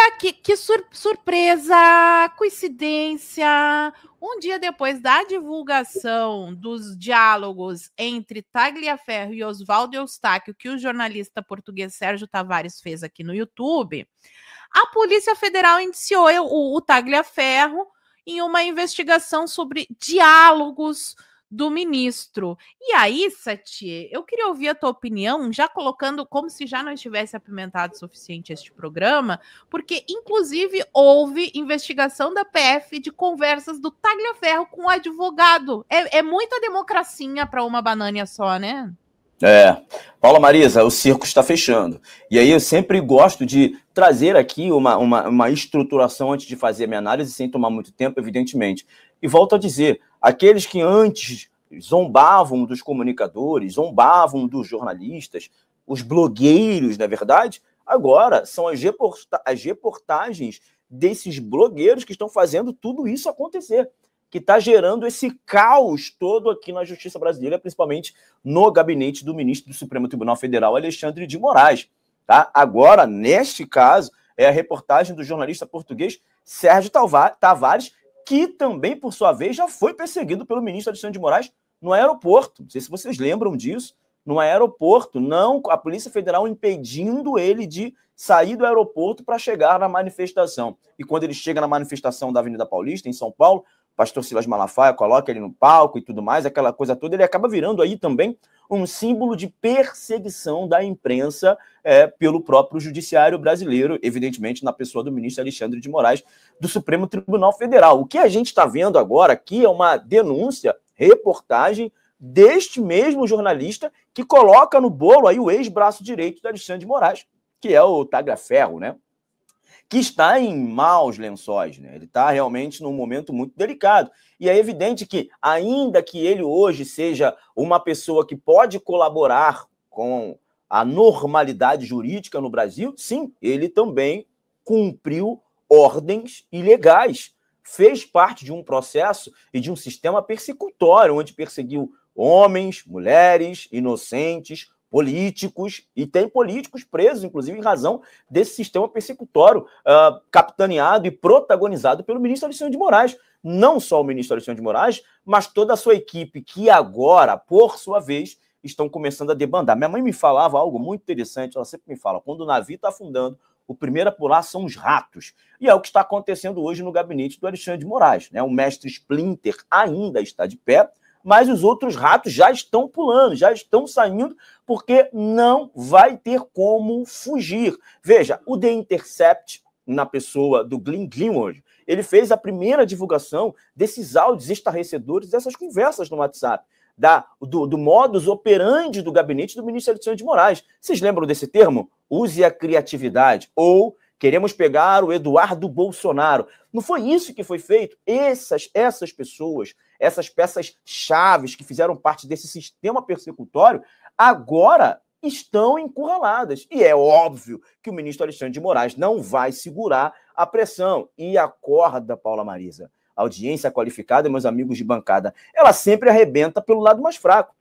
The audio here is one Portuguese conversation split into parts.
Olha que surpresa, coincidência. Um dia depois da divulgação dos diálogos entre Tagliaferro e Oswaldo Eustáquio, que o jornalista português Sérgio Tavares fez aqui no YouTube, a Polícia Federal indiciou o Tagliaferro em uma investigação sobre diálogos do ministro. E aí, Sati, eu queria ouvir a tua opinião, já colocando como se já não estivesse apimentado o suficiente este programa, porque, inclusive, houve investigação da PF de conversas do Tagliaferro com o advogado. É muita democracia para uma banana só, né? Paula Marisa, o circo está fechando. E aí eu sempre gosto de trazer aqui uma estruturação antes de fazer a minha análise, sem tomar muito tempo, evidentemente. E volto a dizer, aqueles que antes zombavam dos comunicadores, zombavam dos jornalistas, os blogueiros, na verdade, agora são as reportagens desses blogueiros que estão fazendo tudo isso acontecer, que está gerando esse caos todo aqui na justiça brasileira, principalmente no gabinete do ministro do Supremo Tribunal Federal, Alexandre de Moraes. Tá? Agora, neste caso, é a reportagem do jornalista português Sérgio Tavares, que também, por sua vez, já foi perseguido pelo ministro Alexandre de Moraes no aeroporto. Não sei se vocês lembram disso. No aeroporto, não, a Polícia Federal impedindo ele de sair do aeroporto para chegar na manifestação. E quando ele chega na manifestação da Avenida Paulista, em São Paulo, o pastor Silas Malafaia coloca ele no palco e tudo mais, aquela coisa toda, ele acaba virando aí também um símbolo de perseguição da imprensa pelo próprio judiciário brasileiro, evidentemente na pessoa do ministro Alexandre de Moraes, do Supremo Tribunal Federal. O que a gente está vendo agora aqui é uma denúncia, reportagem deste mesmo jornalista que coloca no bolo aí o ex-braço direito do Alexandre de Moraes, que é o Tagliaferro, né? Que está em maus lençóis, né? Ele está realmente num momento muito delicado. E é evidente que, ainda que ele hoje seja uma pessoa que pode colaborar com a normalidade jurídica no Brasil, sim, ele também cumpriu ordens ilegais, fez parte de um processo e de um sistema persecutório, onde perseguiu homens, mulheres, inocentes, políticos, e tem políticos presos, inclusive, em razão desse sistema persecutório capitaneado e protagonizado pelo ministro Alexandre de Moraes. Não só o ministro Alexandre de Moraes, mas toda a sua equipe, que agora, por sua vez, estão começando a debandar. Minha mãe me falava algo muito interessante, ela sempre me fala, quando o navio está afundando, o primeiro a pular são os ratos. E é o que está acontecendo hoje no gabinete do Alexandre de Moraes, né? O mestre Splinter ainda está de pé, mas os outros ratos já estão pulando, já estão saindo, porque não vai ter como fugir. Veja, o The Intercept, na pessoa do Glenn Greenwald, ele fez a primeira divulgação desses áudios estarrecedores, dessas conversas no WhatsApp, do modus operandi do gabinete do ministro Alexandre de Moraes. Vocês lembram desse termo? Use a criatividade, ou queremos pegar o Eduardo Bolsonaro. Não foi isso que foi feito? Essas pessoas, essas peças-chaves que fizeram parte desse sistema persecutório, agora estão encurraladas. E é óbvio que o ministro Alexandre de Moraes não vai segurar a pressão. E a corda, Paula Marisa, a audiência qualificada, meus amigos de bancada, ela sempre arrebenta pelo lado mais fraco.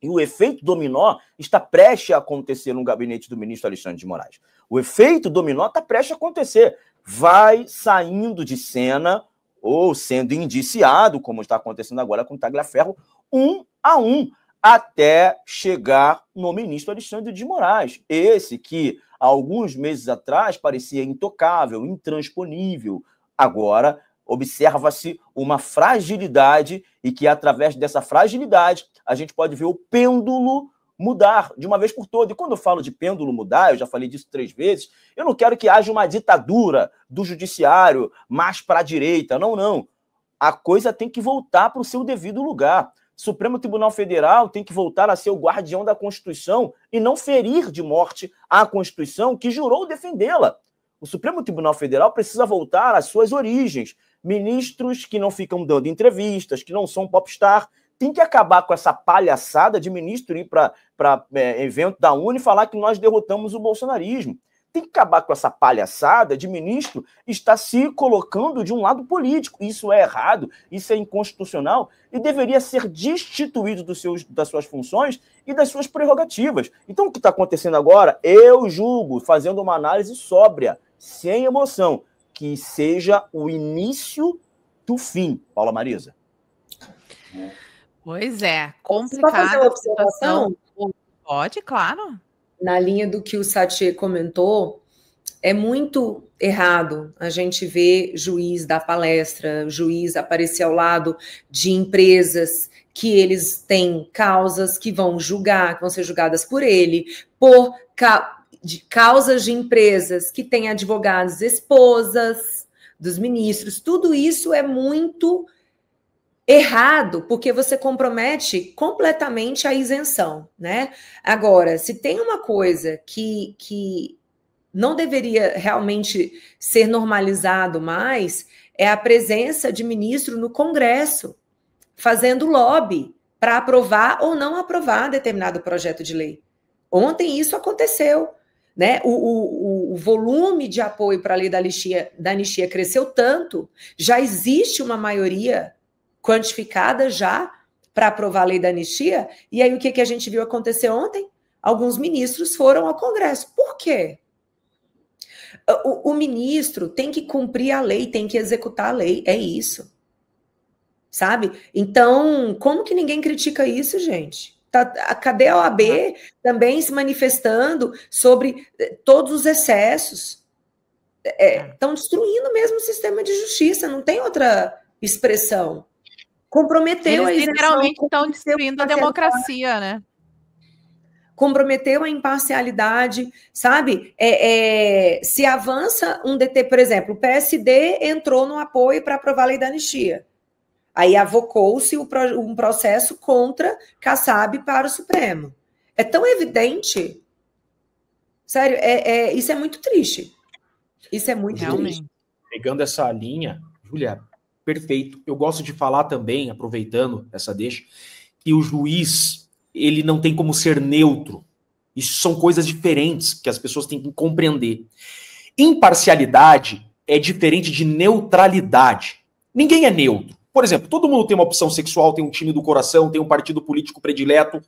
E o efeito dominó está prestes a acontecer no gabinete do ministro Alexandre de Moraes. O efeito dominó está prestes a acontecer. Vai saindo de cena, ou sendo indiciado, como está acontecendo agora com o Tagliaferro, 1 a 1, até chegar no ministro Alexandre de Moraes. Esse que, há alguns meses atrás, parecia intocável, intransponível. Agora, observa-se uma fragilidade e que, através dessa fragilidade, a gente pode ver o pêndulo mudar de uma vez por todas. E quando eu falo de pêndulo mudar, eu já falei disso 3 vezes, eu não quero que haja uma ditadura do judiciário mais para a direita. Não, não. A coisa tem que voltar para o seu devido lugar. Supremo Tribunal Federal tem que voltar a ser o guardião da Constituição e não ferir de morte a Constituição que jurou defendê-la. O Supremo Tribunal Federal precisa voltar às suas origens. Ministros que não ficam dando entrevistas, que não são popstar, tem que acabar com essa palhaçada de ministro ir para evento da ONU e falar que nós derrotamos o bolsonarismo. Tem que acabar com essa palhaçada de ministro estar se colocando de um lado político. Isso é errado, isso é inconstitucional e deveria ser destituído das suas funções e das suas prerrogativas. Então, o que está acontecendo agora, eu julgo, fazendo uma análise sóbria, sem emoção, que seja o início do fim, Paula Marisa. Pois é, complicada. Só fazer uma observação? Pode, claro. Na linha do que o Satie comentou, é muito errado a gente ver juiz dar palestra, juiz aparecer ao lado de empresas que eles têm causas que vão julgar, que vão ser julgadas por ele, por causas de empresas que têm advogados, esposas dos ministros. Tudo isso é muito errado, porque você compromete completamente a isenção, né? Agora, se tem uma coisa que não deveria realmente ser normalizado mais, é a presença de ministro no Congresso, fazendo lobby para aprovar ou não aprovar determinado projeto de lei. Ontem isso aconteceu, né? O volume de apoio para a lei da anistia cresceu tanto, já existe uma maioria quantificada já para aprovar a lei da anistia, e aí o que a gente viu acontecer ontem? Alguns ministros foram ao Congresso. Por quê? O ministro tem que cumprir a lei, tem que executar a lei, é isso. Sabe? Então, como que ninguém critica isso, gente? Cadê a OAB também se manifestando sobre todos os excessos? Estão destruindo mesmo o sistema de justiça, não tem outra expressão. Comprometeu Eles a isenção, literalmente estão destruindo a democracia, né? Comprometeu a imparcialidade, sabe? Se avança um DT, por exemplo, o PSD entrou no apoio para aprovar a lei da anistia. Aí avocou-se um processo contra Kassab para o Supremo. É tão evidente. Sério, isso é muito triste. Isso é muito triste. Pegando essa linha, Júlia, perfeito. Eu gosto de falar também, aproveitando essa deixa, que o juiz, ele não tem como ser neutro. Isso são coisas diferentes que as pessoas têm que compreender. Imparcialidade é diferente de neutralidade. Ninguém é neutro. Por exemplo, todo mundo tem uma opção sexual, tem um time do coração, tem um partido político predileto.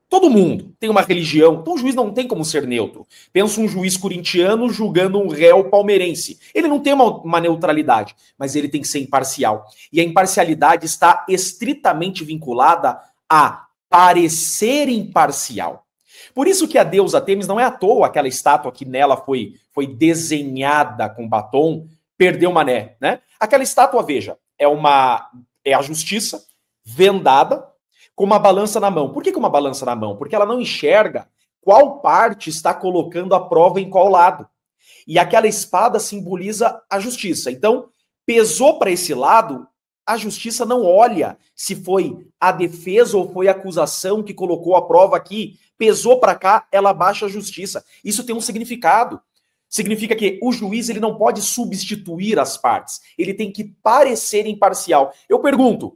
Todo mundo tem uma religião. Então o juiz não tem como ser neutro. Pensa um juiz corintiano julgando um réu palmeirense. Ele não tem uma neutralidade, mas ele tem que ser imparcial. E a imparcialidade está estritamente vinculada a parecer imparcial. Por isso que a deusa Artemis não é à toa aquela estátua que nela foi desenhada com batom, perdeu mané, né? Aquela estátua, veja, é a justiça vendada com uma balança na mão. Por que com uma balança na mão? Porque ela não enxerga qual parte está colocando a prova em qual lado. E aquela espada simboliza a justiça. Então, pesou para esse lado, a justiça não olha se foi a defesa ou foi a acusação que colocou a prova aqui. Pesou para cá, ela baixa a justiça. Isso tem um significado. Significa que o juiz ele não pode substituir as partes. Ele tem que parecer imparcial. Eu pergunto,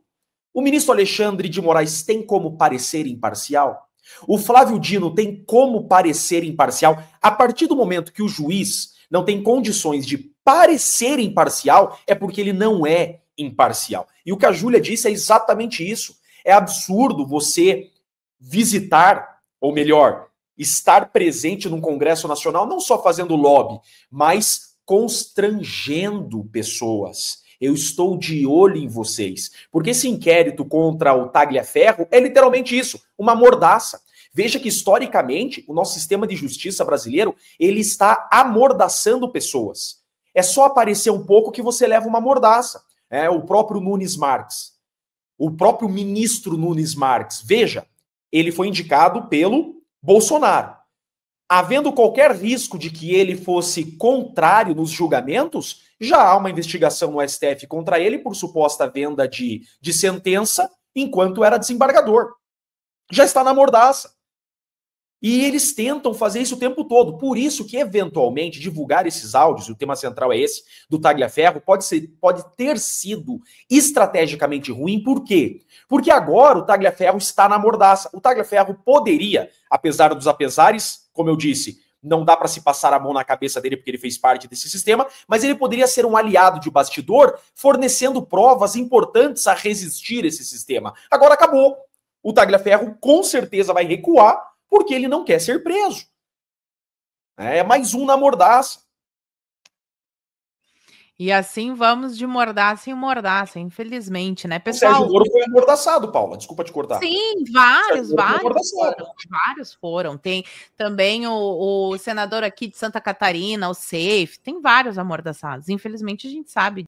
o ministro Alexandre de Moraes tem como parecer imparcial? O Flávio Dino tem como parecer imparcial? A partir do momento que o juiz não tem condições de parecer imparcial, é porque ele não é imparcial. E o que a Júlia disse é exatamente isso. É absurdo você visitar, ou melhor, estar presente num Congresso Nacional, não só fazendo lobby, mas constrangendo pessoas. Eu estou de olho em vocês. Porque esse inquérito contra o Tagliaferro é literalmente isso, uma mordaça. Veja que, historicamente, o nosso sistema de justiça brasileiro, ele está amordaçando pessoas. É só aparecer um pouco que você leva uma mordaça. O próprio Nunes Marques, o próprio ministro Nunes Marques, veja, ele foi indicado pelo Bolsonaro. Havendo qualquer risco de que ele fosse contrário nos julgamentos, já há uma investigação no STF contra ele por suposta venda de sentença enquanto era desembargador. Já está na mordaça. E eles tentam fazer isso o tempo todo. Por isso que, eventualmente, divulgar esses áudios, o tema central é esse, do Tagliaferro, pode ter sido estrategicamente ruim. Por quê? Porque agora o Tagliaferro está na mordaça. O Tagliaferro poderia, apesar dos apesares, como eu disse, não dá para se passar a mão na cabeça dele porque ele fez parte desse sistema, mas ele poderia ser um aliado de bastidor, fornecendo provas importantes a resistir a esse sistema. Agora acabou. O Tagliaferro com certeza vai recuar, porque ele não quer ser preso. É mais um na mordaça. E assim vamos de mordaça em mordaça, infelizmente, né, O pessoal? Sérgio Moro foi amordaçado, Paula. Desculpa te cortar. Sim, Sérgio Moro foi amordaçado. vários foram. Tem também o senador aqui de Santa Catarina, o Safe, tem vários amordaçados. Infelizmente, a gente sabe